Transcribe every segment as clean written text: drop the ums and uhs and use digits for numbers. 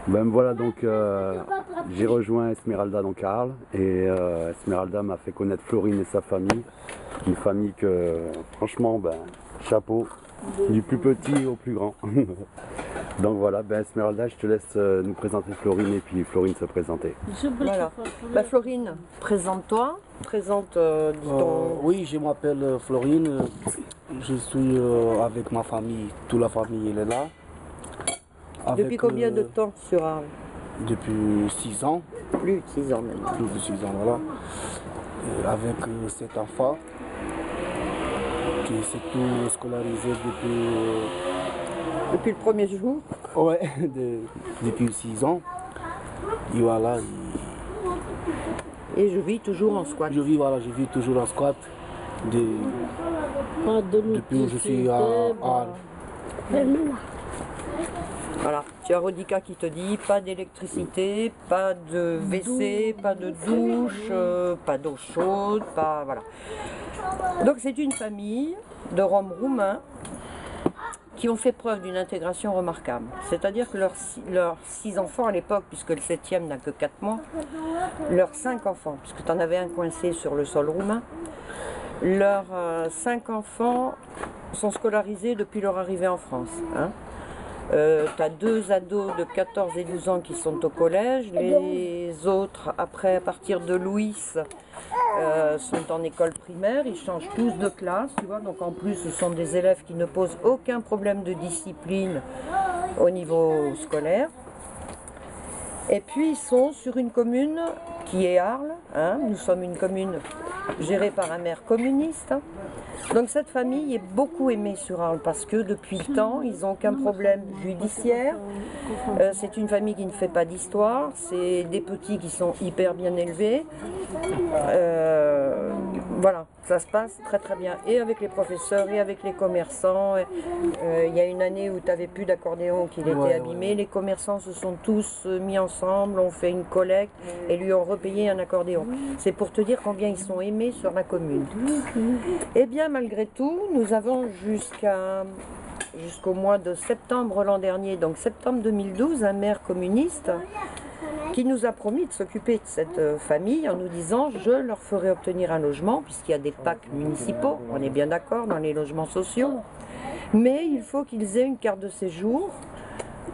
Ben voilà, donc j'ai rejoint Esmeralda donc à Arles et Esmeralda m'a fait connaître Florine et sa famille. Une famille que franchement, ben, chapeau, du plus petit au plus grand. Donc voilà, ben Esmeralda, je te laisse nous présenter Florine et puis Florine se présenter. Voilà. Bah, Florine, présente-toi. Présente, dis ton... Oui, je m'appelle Florine. Je suis avec ma famille. Toute la famille elle est là. Depuis combien de temps sur Arles? Depuis 6 ans. Plus de 6 ans maintenant. Plus de 6 ans, voilà. Avec 7 enfants qui s'est tout scolarisé Depuis le premier jour? ouais, depuis 6 ans. Et voilà. Et je vis toujours en squat. Je vis toujours en squat. Depuis que je suis à Arles. Voilà, tu as Rodica qui te dit pas d'électricité, pas de WC, pas de douche, pas d'eau chaude, pas... Voilà. Donc c'est une famille de Roms roumains qui ont fait preuve d'une intégration remarquable. C'est-à-dire que leurs 6 enfants à l'époque, puisque le 7e n'a que 4 mois, leurs 5 enfants, puisque tu en avais un coincé sur le sol roumain, leurs 5 enfants sont scolarisés depuis leur arrivée en France. Hein. Tu as 2 ados de 14 et 12 ans qui sont au collège, les autres, après, à partir de Louis, sont en école primaire, ils changent tous de classe, tu vois, donc en plus ce sont des élèves qui ne posent aucun problème de discipline au niveau scolaire. Et puis ils sont sur une commune qui est Arles, hein. Nous sommes une commune gérée par un maire communiste. Donc cette famille est beaucoup aimée sur Arles parce que depuis le temps, ils n'ont aucun problème judiciaire. C'est une famille qui ne fait pas d'histoire, c'est des petits qui sont hyper bien élevés. Voilà, ça se passe très très bien, et avec les professeurs et avec les commerçants. Il y a une année où tu n'avais plus d'accordéon, qu'il était abîmé, les commerçants se sont tous mis ensemble, ont fait une collecte et lui ont repayé un accordéon. C'est pour te dire combien ils sont aimés sur la commune. Eh bien malgré tout, nous avons jusqu'au mois de septembre l'an dernier, donc septembre 2012, un maire communiste qui nous a promis de s'occuper de cette famille en nous disant « je leur ferai obtenir un logement » puisqu'il y a des packs municipaux, on est bien d'accord, dans les logements sociaux, mais il faut qu'ils aient une carte de séjour.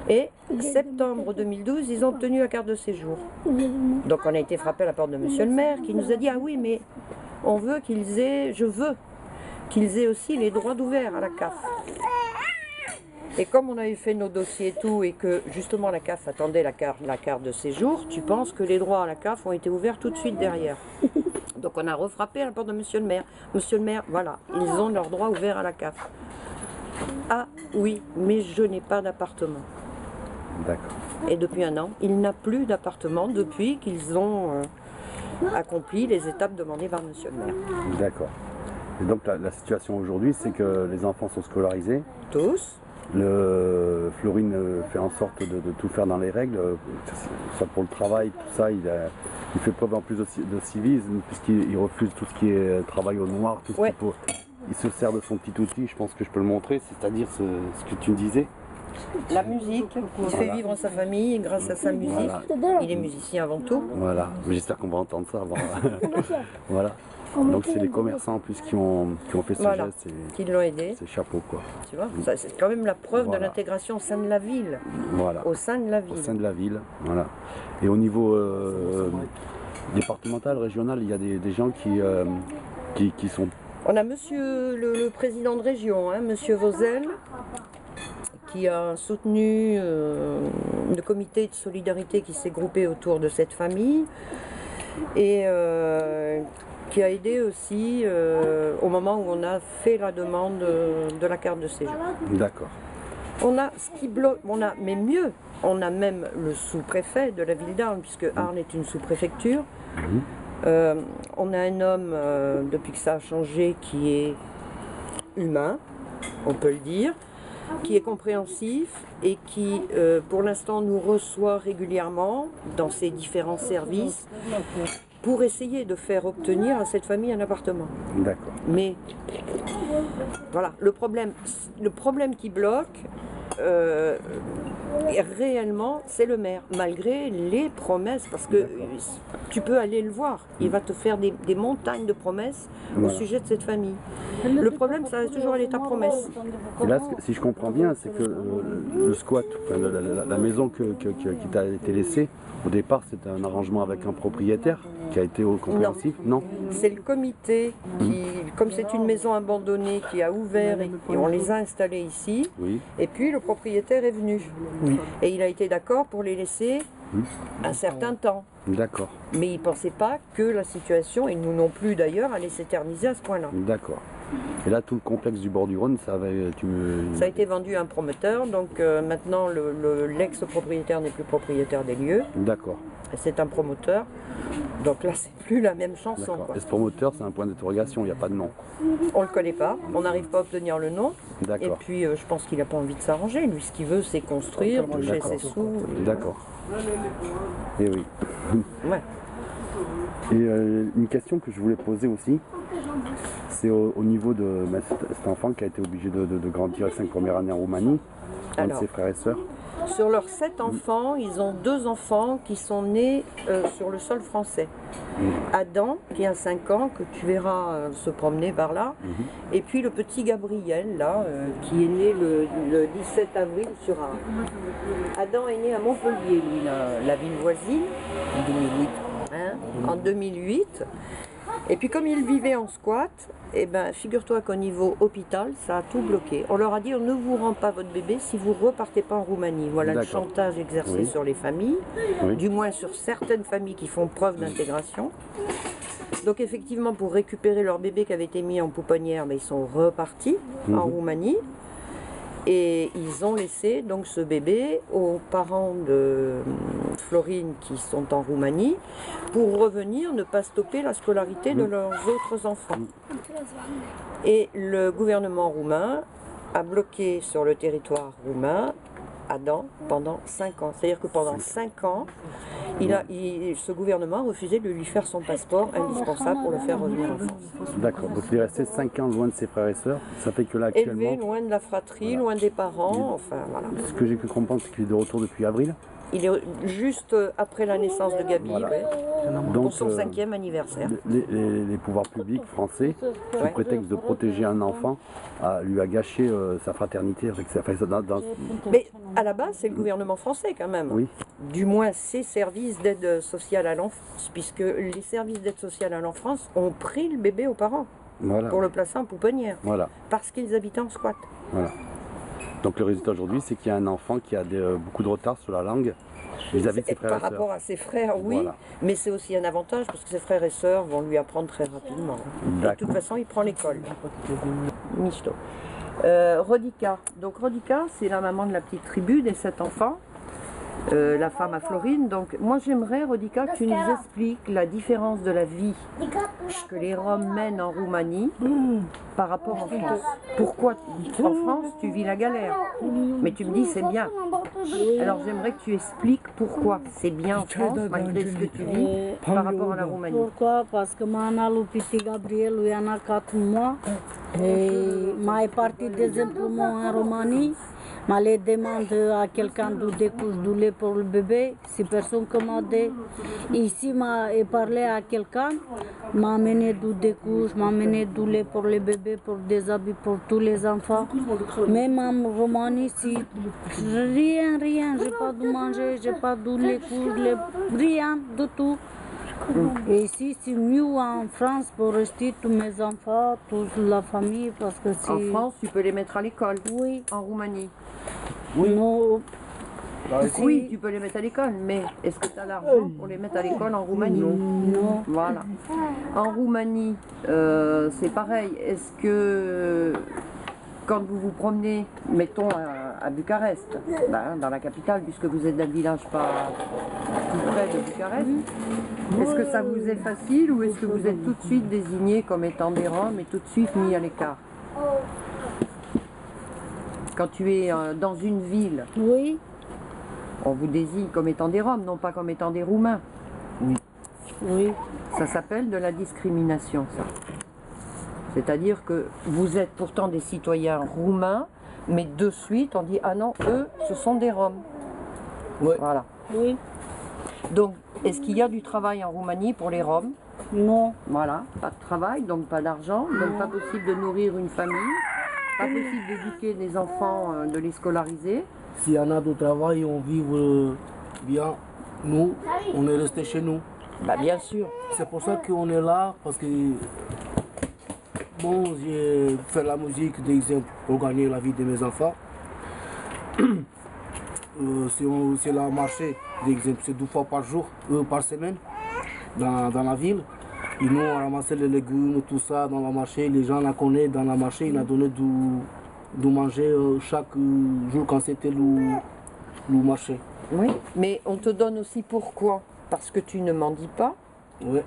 Et septembre 2012, ils ont obtenu la carte de séjour. Donc on a été frappé à la porte de monsieur le maire qui nous a dit « ah oui, mais on veut qu'ils aient, je veux qu'ils aient aussi les droits d'ouvert à la CAF ». Et comme on avait fait nos dossiers et tout, et que justement la CAF attendait la carte de séjour, tu penses que les droits à la CAF ont été ouverts tout de suite derrière. Donc on a refrappé à la porte de monsieur le maire. Monsieur le maire, voilà, ils ont leurs droits ouverts à la CAF. Ah oui, mais je n'ai pas d'appartement. D'accord. Et depuis 1 an, il n'a plus d'appartement depuis qu'ils ont accompli les étapes demandées par monsieur le maire. D'accord. Et donc la situation aujourd'hui, c'est que les enfants sont scolarisés. Tous. Florine fait en sorte de tout faire dans les règles, ça pour le travail, tout ça, il fait preuve en plus de civisme, puisqu'il refuse tout ce qui est travail au noir, tout ce qu'il faut. Il se sert de son petit outil, je pense que je peux le montrer, c'est-à-dire ce que tu me disais. La musique, il fait vivre sa famille et grâce à sa musique, il est musicien avant tout. Voilà, j'espère qu'on va entendre ça avant. Voilà. Donc c'est les commerçants en plus qui ont fait ce geste. Qui l'ont aidé. C'est chapeau quoi. Tu vois, c'est quand même la preuve de l'intégration au sein de la ville. Voilà. Au sein de la ville. Au sein de la ville, voilà. Et au niveau départemental, régional, il y a des gens qui sont... On a monsieur le président de région, hein, monsieur Vauzel, qui a soutenu le comité de solidarité qui s'est groupé autour de cette famille et qui a aidé aussi au moment où on a fait la demande de la carte de séjour. D'accord. On a ce qui bloque, mais mieux, on a même le sous-préfet de la ville d'Arles, puisque Arles est une sous-préfecture. On a un homme, depuis que ça a changé, qui est humain, on peut le dire, qui est compréhensif et qui, pour l'instant, nous reçoit régulièrement dans ses différents services pour essayer de faire obtenir à cette famille un appartement. D'accord. Mais, voilà, le problème qui bloque, et réellement, c'est le maire, malgré les promesses, parce que tu peux aller le voir, il va te faire des montagnes de promesses au sujet de cette famille. Le problème, ça reste toujours à l'état promesse. Et là, si je comprends bien, c'est que le squat, enfin, la maison qui t'a été laissée, au départ, c'était un arrangement avec un propriétaire qui a été compréhensif, non? C'est le comité qui, comme c'est une maison abandonnée, qui a ouvert et on les a installés ici. Oui. Et puis le propriétaire est venu. Et il a été d'accord pour les laisser un certain temps. D'accord. Mais il ne pensait pas que la situation, et nous non plus d'ailleurs, allait s'éterniser à ce point-là. D'accord. Et là, tout le complexe du bord du Rhône, ça a été vendu à un promoteur, donc maintenant l'ex-propriétaire n'est plus propriétaire des lieux. D'accord. C'est un promoteur, donc là c'est plus la même chanson. Et ce promoteur, c'est un point d'interrogation, il n'y a pas de nom. On ne le connaît pas, on n'arrive pas à obtenir le nom. Et puis je pense qu'il n'a pas envie de s'arranger, lui ce qu'il veut c'est construire, toucher ses sous. D'accord. Et oui. Ouais. Et une question que je voulais poser aussi, c'est au niveau de cet enfant qui a été obligé de grandir les 5 premières années en Roumanie, un de ses frères et sœurs. Sur leurs 7 enfants, ils ont 2 enfants qui sont nés sur le sol français. Adam, qui a 5 ans, que tu verras se promener par là, et puis le petit Gabriel, là, qui est né le 17 avril sur Arles. Adam est né à Montpellier, lui, la ville voisine, en 2008. En 2008. Et puis comme ils vivaient en squat, eh ben, figure-toi qu'au niveau hôpital, ça a tout bloqué. On leur a dit on ne vous rend pas votre bébé si vous ne repartez pas en Roumanie. Voilà le chantage exercé sur les familles, du moins sur certaines familles qui font preuve d'intégration. Donc effectivement, pour récupérer leur bébé qui avait été mis en pouponnière, mais ils sont repartis en Roumanie. Et ils ont laissé donc ce bébé aux parents de Florine qui sont en Roumanie pour revenir ne pas stopper la scolarité de leurs autres enfants. Et le gouvernement roumain a bloqué sur le territoire roumain Adam pendant 5 ans. C'est-à-dire que pendant 5 ans, ce gouvernement a refusé de lui faire son passeport indispensable pour le faire revenir en France. D'accord, donc il est resté 5 ans loin de ses frères et sœurs, ça fait que là actuellement... Élevé loin de la fratrie, loin des parents, enfin voilà. Ce que j'ai pu comprendre, c'est qu'il est de retour depuis avril. Il est juste après la naissance de Gabi, pour son 5e anniversaire. Les pouvoirs publics français, sous prétexte de protéger un enfant, lui a gâché sa fraternité avec sa... Mais à la base, c'est le gouvernement français quand même. Oui. Du moins, ses services d'aide sociale à l'enfance, puisque les services d'aide sociale à l'enfance ont pris le bébé aux parents pour le placer en pouponnière, parce qu'ils habitaient en squat. Voilà. Donc le résultat aujourd'hui, c'est qu'il y a un enfant qui a beaucoup de retard sur la langue vis-à-vis de ses frères et sœurs. Par rapport à ses frères, oui, mais c'est aussi un avantage parce que ses frères et sœurs vont lui apprendre très rapidement. De toute façon, il prend l'école. Michto. Rodika. Donc Rodika, c'est la maman de la petite tribu des 7 enfants. La femme à Florine. Donc moi j'aimerais, Rodika, que tu nous expliques la différence de la vie que les Roms mènent en Roumanie par rapport en France. Pourquoi en France tu vis la galère? Mais tu me dis c'est bien. Alors j'aimerais que tu expliques pourquoi c'est bien en France malgré ce que tu vis par rapport à la Roumanie. Pourquoi? Parce que mon petit Gabriel, il y en a 4 mois. Et moi est parti deuxièmement en Roumanie. Je demande à quelqu'un de découche du lait pour le bébé, si personne commandait. Ici, j'ai parlé à quelqu'un, m'a amené du découche, m'a amené du lait pour le bébé, pour des habits pour tous les enfants. Même en Roumanie, ici, rien, j'ai pas de manger, j'ai pas de lait, rien du tout. Et ici, c'est mieux en France pour rester tous mes enfants, toute la famille, parce que c'est... En France, tu peux les mettre à l'école? Oui. En Roumanie? Oui. Non. Oui, tu peux les mettre à l'école, mais est-ce que tu as l'argent pour les mettre à l'école en Roumanie? Non. Voilà. En Roumanie, c'est pareil. Est-ce que quand vous vous promenez, mettons à Bucarest, dans la capitale, puisque vous êtes dans le village pas tout près de Bucarest, est-ce que ça vous est facile ou est-ce que vous êtes tout de suite désigné comme étant des Roms et tout de suite mis à l'écart? Quand tu es dans une ville, oui, on vous désigne comme étant des Roms, non pas comme étant des Roumains. Oui. Ça s'appelle de la discrimination, ça. C'est-à-dire que vous êtes pourtant des citoyens roumains, mais de suite on dit ah non, eux ce sont des Roms. Ouais. Voilà. Oui. Donc est-ce qu'il y a du travail en Roumanie pour les Roms? Non. Voilà, pas de travail, donc pas d'argent, donc pas possible de nourrir une famille, pas possible d'éduquer des enfants, de les scolariser. S'il y en a du travail, on vit bien. Nous, on est resté chez nous. Bah bien sûr. C'est pour ça qu'on est là, parce que bon, j'ai fait la musique d'exemple pour gagner la vie de mes enfants. C'est le marché d'exemple, c'est 2 fois par jour, par semaine, dans la ville. Et nous, on ramassait les légumes, tout ça dans le marché. Les gens la connaissent dans le marché, ils nous donnaient de manger chaque jour quand c'était le marché. Oui, mais on te donne aussi pourquoi? Parce que tu ne mendis pas, Ouais.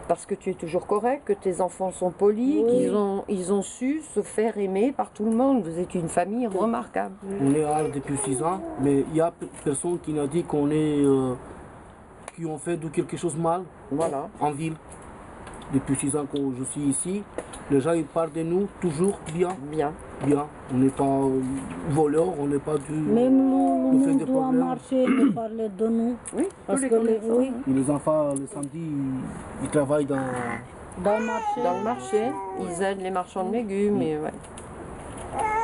parce que tu es toujours correct, que tes enfants sont polis, Oui. qu'ils ont su se faire aimer par tout le monde. Vous êtes une famille remarquable. On est à Arles depuis 6 ans, mais il y a personne qui n'a dit qu'on est, qui ont fait de quelque chose de mal Voilà. en ville. Depuis 6 ans que je suis ici, les gens ils parlent de nous toujours bien, Bien. bien. On n'est pas voleurs, on n'est pas du. Même nous, Nous fait nous des doit problèmes. marcher de parler de nous. Oui, Parce tous les que les, commerçants, oui, Et les enfants, le samedi, ils travaillent dans. dans le marché. dans le marché, ils aident les marchands de légumes et ouais.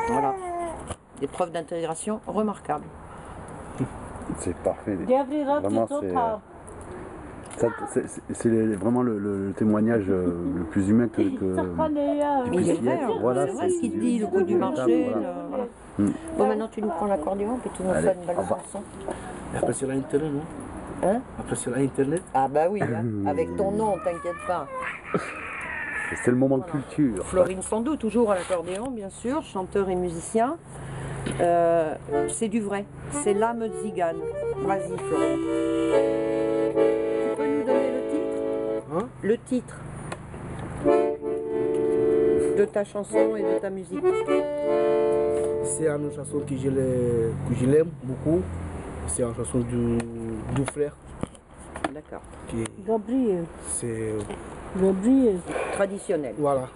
Voilà. Des preuves d'intégration remarquables. C'est parfait. Devrirat Vraiment, tout c'est, ça. C'est vraiment le témoignage le plus humain que Mais il est vrai, hein. Voilà, C'est vrai ce qu'il te dit, le goût du véritable, marché. voilà. Voilà. Mm. Bon, maintenant tu nous prends l'accordéon puis tu nous Allez, fais une belle au revoir. chanson. Après, c'est l'Internet, non? Hein? Après, c'est l'Internet. Ah bah oui, hein. Avec ton nom, t'inquiète pas. C'est le moment de culture. Florine Sandou, toujours à l'accordéon, bien sûr, chanteur et musicien. C'est du vrai, c'est l'âme zigane. Vas-y, Florine. Tu peux nous donner le titre? Hein? Le titre de ta chanson et de ta musique. C'est une chanson que je l'aime beaucoup. C'est une chanson du frère. D'accord. Qui, Gabriel. c'est. Gabriel. Traditionnel. Voilà.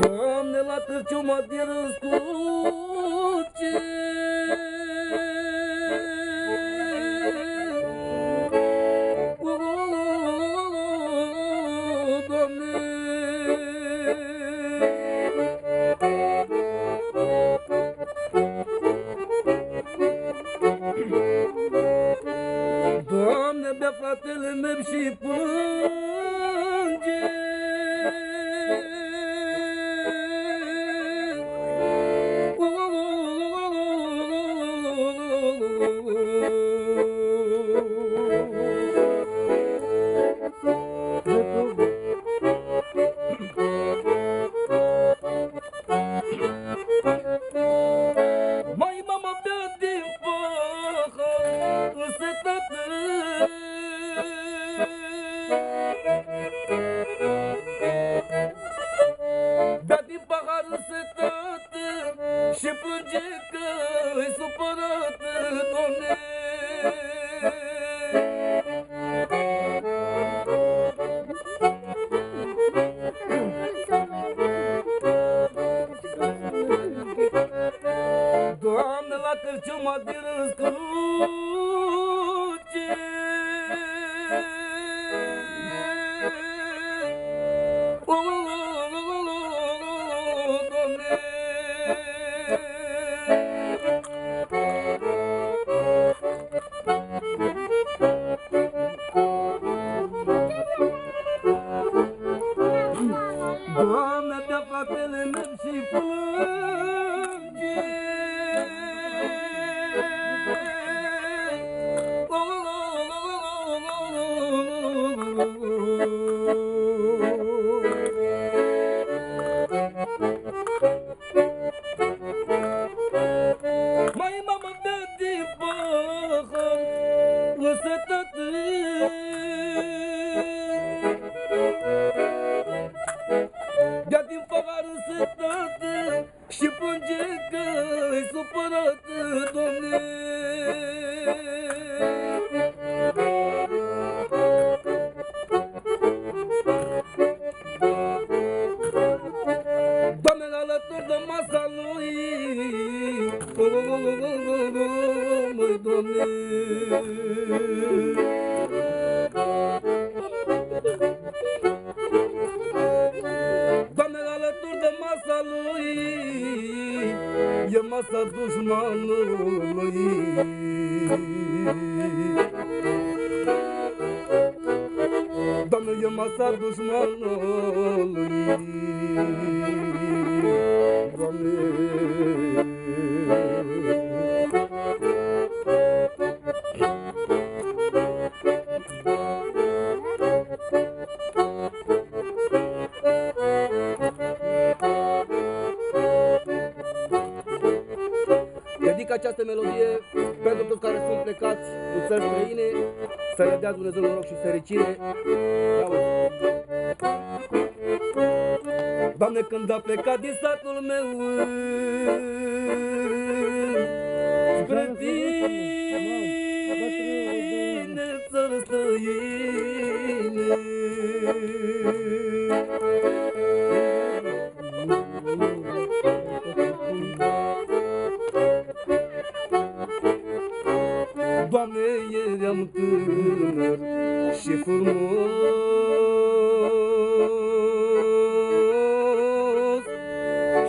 Doamne, la cârciuma de răscuce, Doamne, Doamne, bea fratele meu și plânge. Mai mama bea din pahar însetată. Bea din pahar însetată și plânge că-i supărată, Doamne. Doamne, la cârciuma de răscruce. Doamne. Doamne, bea fratele meu și plânge. Mai mama bea din pahar însetată. Bea din pahar însetată și plânge Măi, Doamne. Doamne, alături de masa lui e masa dușmanului. Doamne, e masa dușmanului. Doamne. Dedic această melodie pentru toți care sunt plecați în țări străine, să le dea Dumnezeu noroc și fericire. Doamne, când a plecat din satul meu spre Tine, țără străine, Doamne, eram tânăr și frumos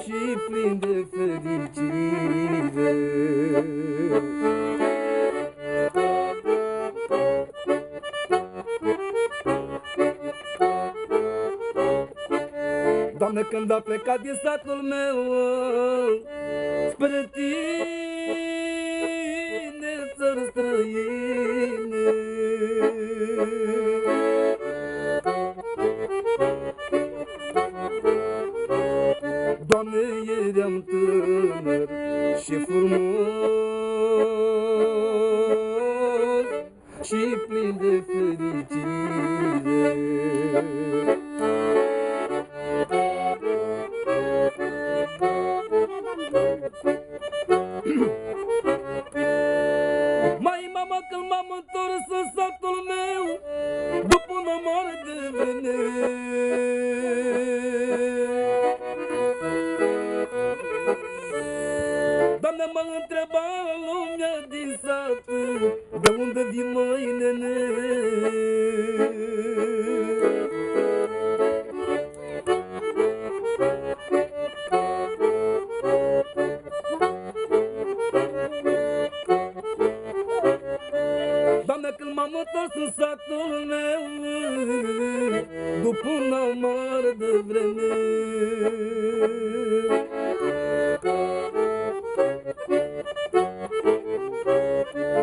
și plin de fericire. Doamne, când a plecat din satul meu spre Tine, țără străine, Doamne, eram tânăr și frumos și plin de fericire. Mai mama, când m-am întors în satul meu după un amor de vreme, Doamne, mă întreba lumea din sat, de unde vii, măi, nene? Doamne, când m-am întors în satul meu după un amar de vreme,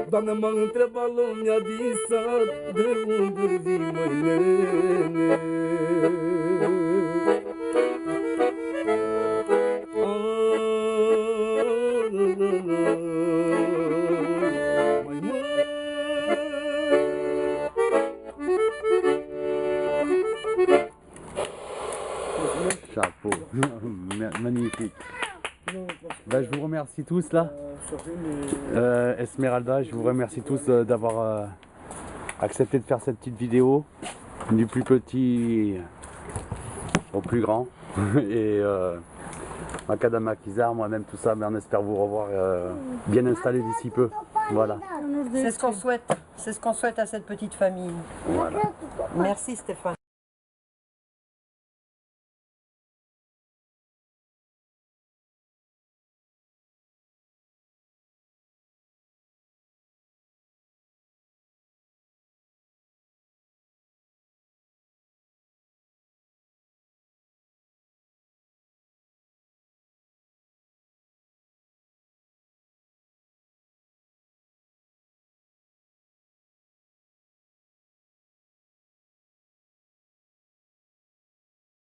Doamne, m-a întrebat lumea din sat, de unde vii, măi, nene? Chapeau, magnifique. Ben, je vous remercie tous là. Esmeralda, je vous remercie tous d'avoir accepté de faire cette petite vidéo, du plus petit au plus grand. Et Macadam Akizar, moi-même tout ça, mais on espère vous revoir bien installés d'ici peu. Voilà. C'est ce qu'on souhaite à cette petite famille. Voilà. Merci Stéphane.